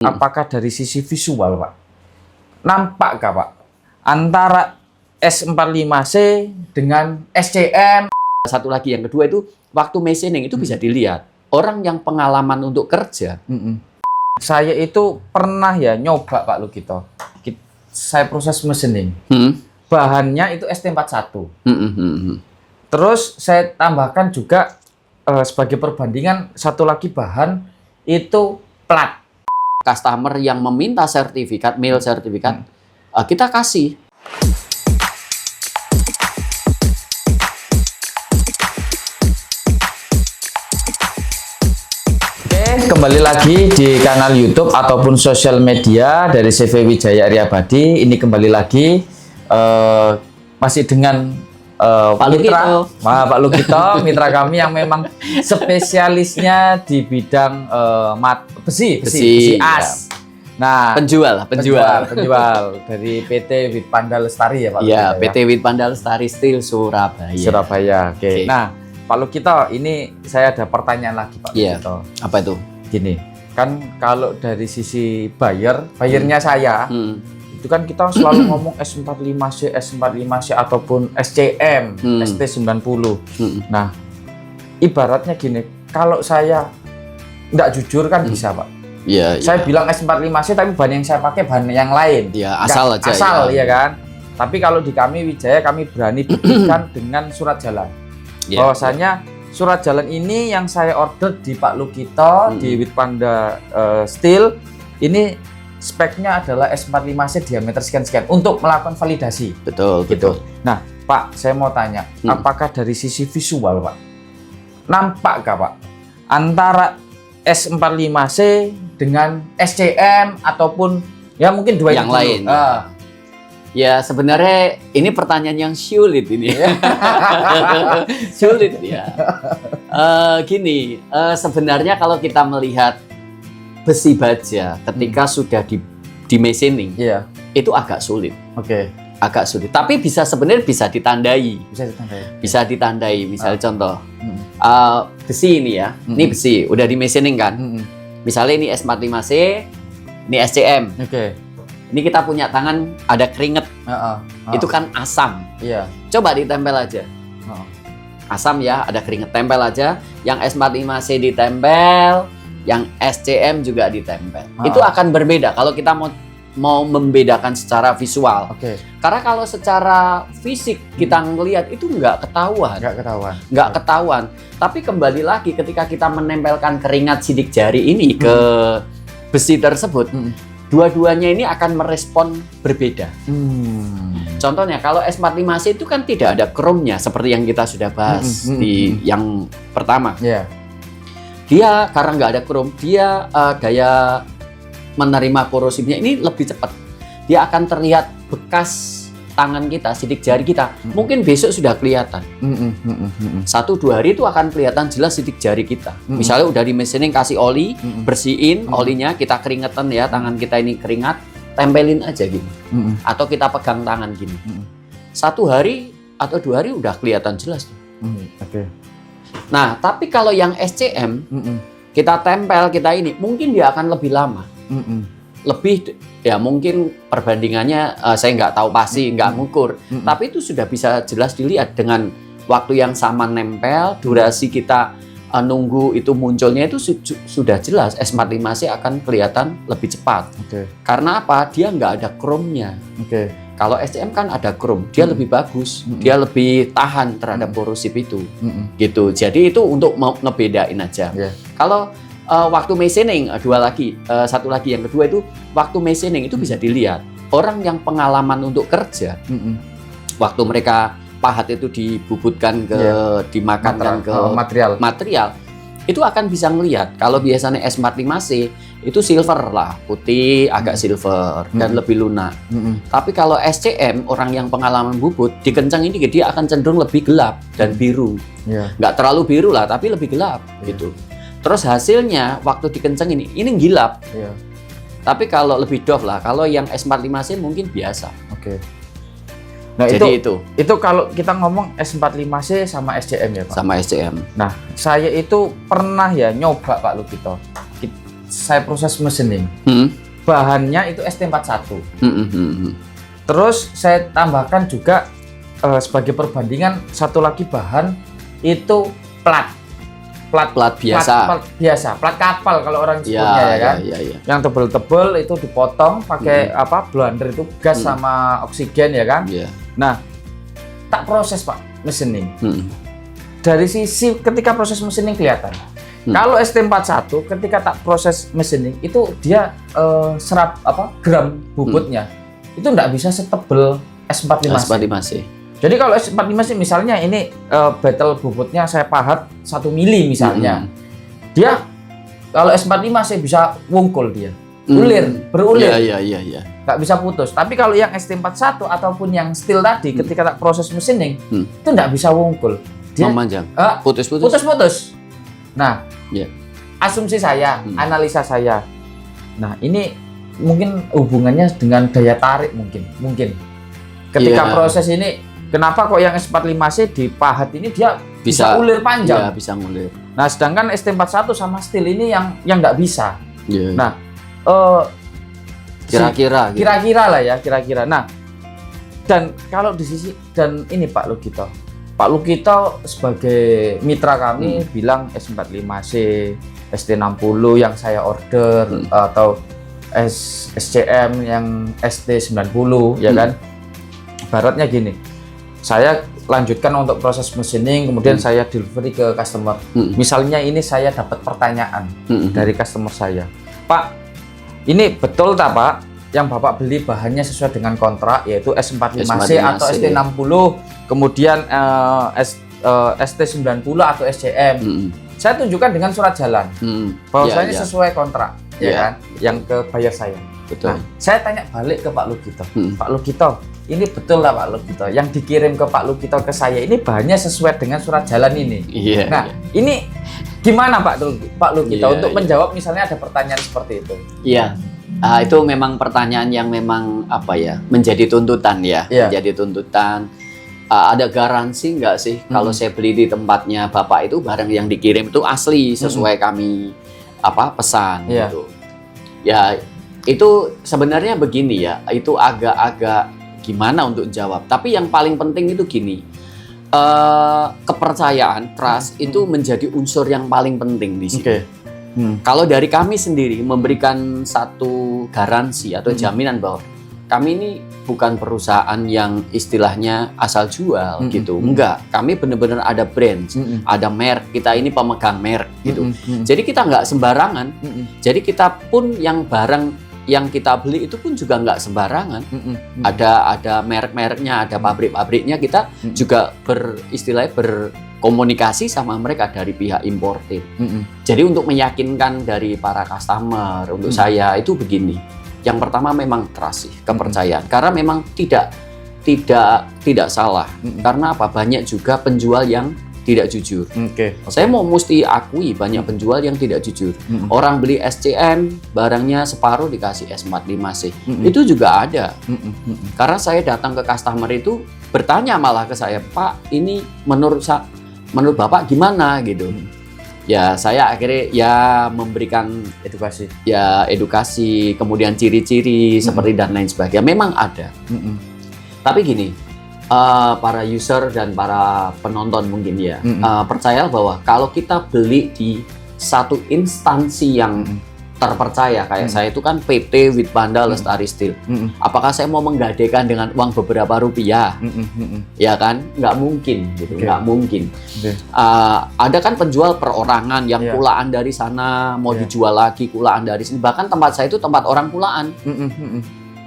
Apakah dari sisi visual, Pak, nampak nggak, Pak, antara S45C dengan SCM? Satu lagi yang kedua itu waktu machining itu bisa dilihat orang yang pengalaman untuk kerja. Saya itu pernah ya nyoba, Pak Lukito. Saya proses machining. Bahannya itu ST41. Terus saya tambahkan juga sebagai perbandingan satu lagi bahan itu plat. Customer yang meminta sertifikat, mail sertifikat, kita kasih. Oke, kembali lagi di kanal YouTube ataupun sosial media dari CV Wijaya Aryabadi. Ini kembali lagi masih dengan Pak Lukito. Pak Lukito, mitra kami yang memang spesialisnya di bidang besi as. Ya. Nah, penjual dari PT Witpanda Lestari ya, Pak. Iya, PT Witpanda Lestari Steel Surabaya. Surabaya. Oke. Nah, Pak Lukito, ini saya ada pertanyaan lagi, Pak Lukito. Apa itu? Gini, kan kalau dari sisi bayarnya saya, itu kan kita selalu ngomong S45C, S45C ataupun SCM, ST90. Nah, ibaratnya gini, kalau saya nggak jujur kan bisa, Pak. Iya. Saya bilang S45C, tapi bahan yang saya pakai bahan yang lain. Iya, asal aja. Asal, ya kan. Tapi kalau di kami Wijaya, kami berani buktikan dengan surat jalan. Bahwasanya surat jalan ini yang saya order di Pak Lukito di Witpanda Steel ini speknya adalah S45C diameter sekian-sekian untuk melakukan validasi. Betul, gitu. betul. Nah, Pak, saya mau tanya, apakah dari sisi visual, Pak, nampak nggak, Pak, antara S45C dengan SCM ataupun ya mungkin dua yang itu lain? Ya, sebenarnya ini pertanyaan yang sulit ini. Sulit ya. Gini, sebenarnya kalau kita melihat besi baja ketika sudah di machining, itu agak sulit. Agak sulit. Tapi sebenarnya bisa ditandai. Bisa ditandai. Misalnya contoh, besi ini ya. Ini besi, udah di machining kan. Misalnya ini S45C, ini SCM. Ini kita punya tangan ada keringet. Itu kan asam. Coba ditempel aja. Asam ya, ada keringet, tempel aja. Yang S45C ditempel, yang SCM juga ditempel. Itu akan berbeda kalau kita mau membedakan secara visual. Karena kalau secara fisik kita ngelihat itu nggak ketahuan. Tapi kembali lagi ketika kita menempelkan keringat sidik jari ini ke besi tersebut, dua-duanya ini akan merespon berbeda. Contohnya kalau S45C itu kan tidak ada chrome-nya seperti yang kita sudah bahas di yang pertama. Dia karena nggak ada chrome, dia daya menerima korosifnya ini lebih cepat. Dia akan terlihat bekas tangan kita, sidik jari kita. Mungkin besok sudah kelihatan. 1-2 hari itu akan kelihatan jelas sidik jari kita. Misalnya udah di machining kasih oli, bersihin olinya, kita keringetan ya, tangan kita ini keringat, tempelin aja gini. Atau kita pegang tangan gini. 1 hari atau 2 hari udah kelihatan jelas. Nah, tapi kalau yang SCM, kita tempel, kita ini, mungkin dia akan lebih lama. Lebih, ya mungkin perbandingannya saya nggak tahu pasti, nggak ngukur. Tapi itu sudah bisa jelas dilihat dengan waktu yang sama nempel, durasi kita nunggu itu munculnya itu sudah jelas. S45C akan kelihatan lebih cepat. Karena apa? Dia nggak ada chrome-nya. Kalau SCM kan ada chrome, dia lebih bagus, dia lebih tahan terhadap korosif itu, gitu. Jadi itu untuk mau ngebedain aja. Kalau waktu machining, satu lagi yang kedua itu waktu machining itu bisa dilihat orang yang pengalaman untuk kerja, waktu mereka pahat itu dibubutkan dimakankan ke material, itu akan bisa ngelihat. Kalau biasanya S45C itu silver lah, putih, agak silver dan lebih lunak. Tapi kalau SCM, orang yang pengalaman bubut, dikencang ini dia akan cenderung lebih gelap dan biru. Nggak terlalu biru lah, tapi lebih gelap gitu. Terus hasilnya waktu dikencang ini gilap. Tapi kalau lebih doff lah, kalau yang S45C mungkin biasa. Nah, jadi itu kalau kita ngomong S45C sama SCM ya, Pak? Sama SCM. Nah, saya itu pernah ya nyoba, Pak Lukito. saya proses mesinning, bahannya itu ST41. Terus saya tambahkan juga sebagai perbandingan satu lagi bahan itu plat biasa, plat kapal kalau orang sebutnya ya kan. Yang tebel-tebel itu dipotong pakai blender itu gas sama oksigen ya kan. Nah, tak proses Pak mesinning. Dari sisi ketika proses mesinning kelihatan. Kalau ST41 ketika tak proses mesinning itu dia gram bubutnya itu enggak bisa setebel S45C. Jadi kalau S45C misalnya ini battle bobotnya saya pahat 1 mili misalnya. Dia kalau S45C bisa wungkul dia. Berulir. Iya. Nggak bisa putus. Tapi kalau yang ST41 ataupun yang steel tadi ketika tak proses mesinning itu nggak bisa wungkul. Dia memanjang. Putus-putus. Nah, asumsi saya, analisa saya. Nah, ini mungkin hubungannya dengan daya tarik mungkin. Ketika proses ini kenapa kok yang S45C dipahat ini dia bisa ulir panjang? Iya, bisa ngulir. Nah, sedangkan ST41 sama steel ini yang nggak bisa. Nah, kira-kira lah ya, kira-kira. Nah, dan kalau di sisi dan ini Pak Lukito sebagai mitra kami bilang S45C, ST60 yang saya order atau SCM yang ST90 ya kan. Baratnya gini. Saya lanjutkan untuk proses machining, kemudian saya delivery ke customer. Misalnya ini saya dapat pertanyaan dari customer saya, Pak, ini betul tak Pak, yang Bapak beli bahannya sesuai dengan kontrak, yaitu S45C atau ST60, kemudian ST90 atau SCM. Saya tunjukkan dengan surat jalan, bahwasanya sesuai kontrak, ya kan, yang ke buyer saya. Betul. Nah, saya tanya balik ke Pak Lukito, Pak Lukito, ini betul lah Pak Lukito, yang dikirim ke Pak Lukito ke saya ini bahannya sesuai dengan surat jalan ini. Nah, ini gimana Pak Lukito untuk menjawab misalnya ada pertanyaan seperti itu? Itu memang pertanyaan yang memang menjadi tuntutan ya, menjadi tuntutan. Ada garansi nggak sih kalau saya beli di tempatnya Bapak itu barang yang dikirim itu asli sesuai kami pesan gitu. Ya, itu sebenarnya begini ya, itu agak-agak gimana untuk jawab. Tapi yang paling penting itu gini, kepercayaan, trust itu menjadi unsur yang paling penting di sini. Kalau dari kami sendiri memberikan satu garansi atau jaminan bahwa kami ini bukan perusahaan yang istilahnya asal jual gitu, enggak. Kami benar-benar ada brand, ada merek. Kita ini pemegang merek gitu. Jadi kita nggak sembarangan. Jadi kita pun yang barang yang kita beli itu pun juga nggak sembarangan. Ada merek-mereknya, ada pabrik-pabriknya. Kita juga berkomunikasi sama mereka dari pihak importir. Jadi untuk meyakinkan dari para customer, untuk saya itu begini. Yang pertama memang trust sih, kepercayaan. Karena memang tidak salah. Karena apa? Banyak juga penjual yang tidak jujur. Saya mau mesti akui banyak penjual yang tidak jujur. Orang beli SCM, barangnya separuh dikasih S45C. Itu juga ada. Karena saya datang ke customer itu bertanya malah ke saya, Pak, ini menurut Bapak gimana gitu. Ya saya akhirnya memberikan edukasi, kemudian ciri-ciri seperti dan lain sebagainya. Memang ada. Tapi gini, para user dan para penonton mungkin ya, percayalah bahwa kalau kita beli di satu instansi yang terpercaya, kayak saya itu kan PT Witpanda Lestari Steel. Apakah saya mau menggadaikan dengan uang beberapa rupiah? Ya kan, nggak mungkin gitu, nggak mungkin. Ada kan penjual perorangan yang kulaan dari sana mau dijual lagi, kulaan dari sini. Bahkan tempat saya itu tempat orang kulaan.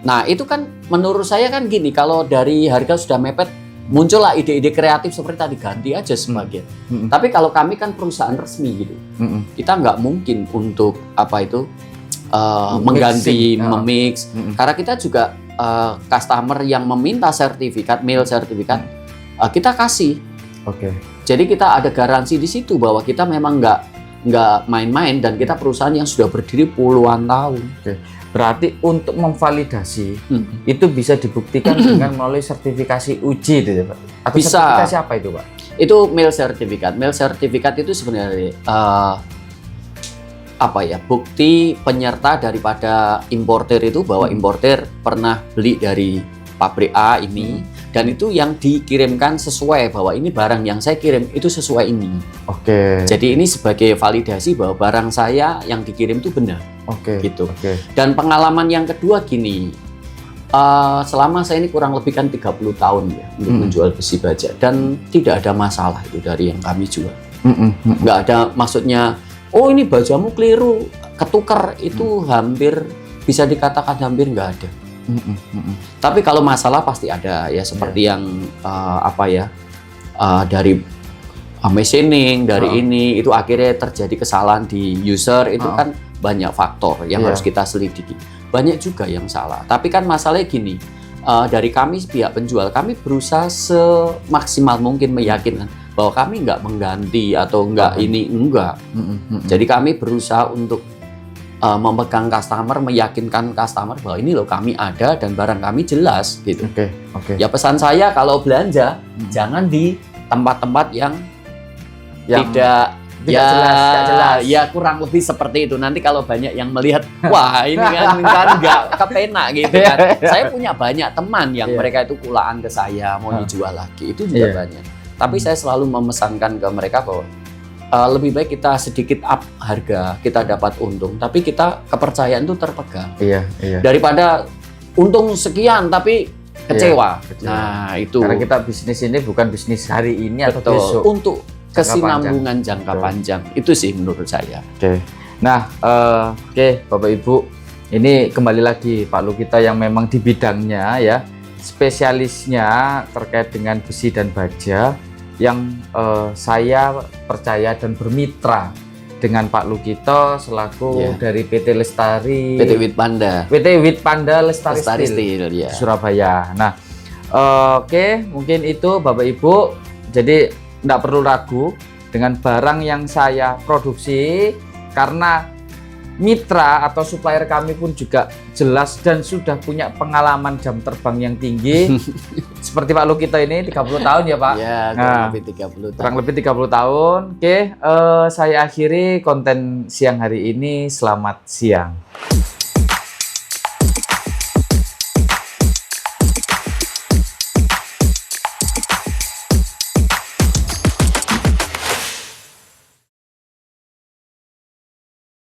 Nah itu kan menurut saya kan gini, kalau dari harga sudah mepet, muncullah ide-ide kreatif seperti tadi, ganti aja sebagian. Tapi kalau kami kan perusahaan resmi gitu, kita nggak mungkin untuk mengganti, memix. Karena kita juga customer yang meminta sertifikat, mail sertifikat, kita kasih. Jadi kita ada garansi di situ bahwa kita memang nggak main-main dan kita perusahaan yang sudah berdiri puluhan tahun. Berarti untuk memvalidasi itu bisa dibuktikan dengan melalui sertifikasi uji itu ya Pak? Atau bisa. Sertifikasi apa itu Pak? Itu mail sertifikat. Mail sertifikat itu sebenarnya apa ya, bukti penyerta daripada importer itu bahwa importer pernah beli dari pabrik A ini dan itu yang dikirimkan sesuai bahwa ini barang yang saya kirim itu sesuai ini. Oke. Jadi ini sebagai validasi bahwa barang saya yang dikirim itu benar. Oke. Gitu. Oke. Dan pengalaman yang kedua gini, selama saya ini kurang lebih kan 30 tahun ya untuk menjual besi baja dan tidak ada masalah itu dari yang kami jual. Nggak ada maksudnya, oh ini bajamu keliru, ketukar, itu hampir bisa dikatakan hampir nggak ada. Tapi kalau masalah pasti ada ya, seperti yang apa ya, dari machining, dari ini itu akhirnya terjadi kesalahan di user, itu kan banyak faktor yang harus kita selidiki. Banyak juga yang salah. Tapi kan masalahnya gini, dari kami pihak penjual, kami berusaha semaksimal mungkin meyakinkan bahwa kami nggak mengganti atau nggak ini, enggak. Jadi kami berusaha untuk memegang customer, meyakinkan customer bahwa ini loh kami ada dan barang kami jelas gitu. Oke. Ya pesan saya kalau belanja jangan di tempat-tempat yang tidak jelas. Ya kurang lebih seperti itu. Nanti kalau banyak yang melihat, wah ini kan nggak kepenak gitu kan. Saya punya banyak teman yang mereka itu kulaan ke saya mau dijual lagi, itu juga banyak. Tapi saya selalu memesankan ke mereka bahwa lebih baik kita sedikit up harga, kita dapat untung, tapi kita kepercayaan itu terpegang. Daripada untung sekian tapi kecewa. Nah itu. Karena kita bisnis ini bukan bisnis hari ini atau besok. Untuk kesinambungan jangka panjang itu sih menurut saya. Oke. Nah, Bapak Ibu, ini kembali lagi Pak Lukito yang memang di bidangnya ya, spesialisnya terkait dengan besi dan baja, yang saya percaya dan bermitra dengan Pak Lukito selaku dari PT Lestari, PT Witpanda Lestari Steel ya. Surabaya. Nah, mungkin itu Bapak Ibu, jadi tidak perlu ragu dengan barang yang saya produksi, karena mitra atau supplier kami pun juga jelas dan sudah punya pengalaman jam terbang yang tinggi. Seperti Pak Lukito ini 30 tahun ya Pak? Ya, kurang lebih 30 tahun. Oke, saya akhiri konten siang hari ini. Selamat siang.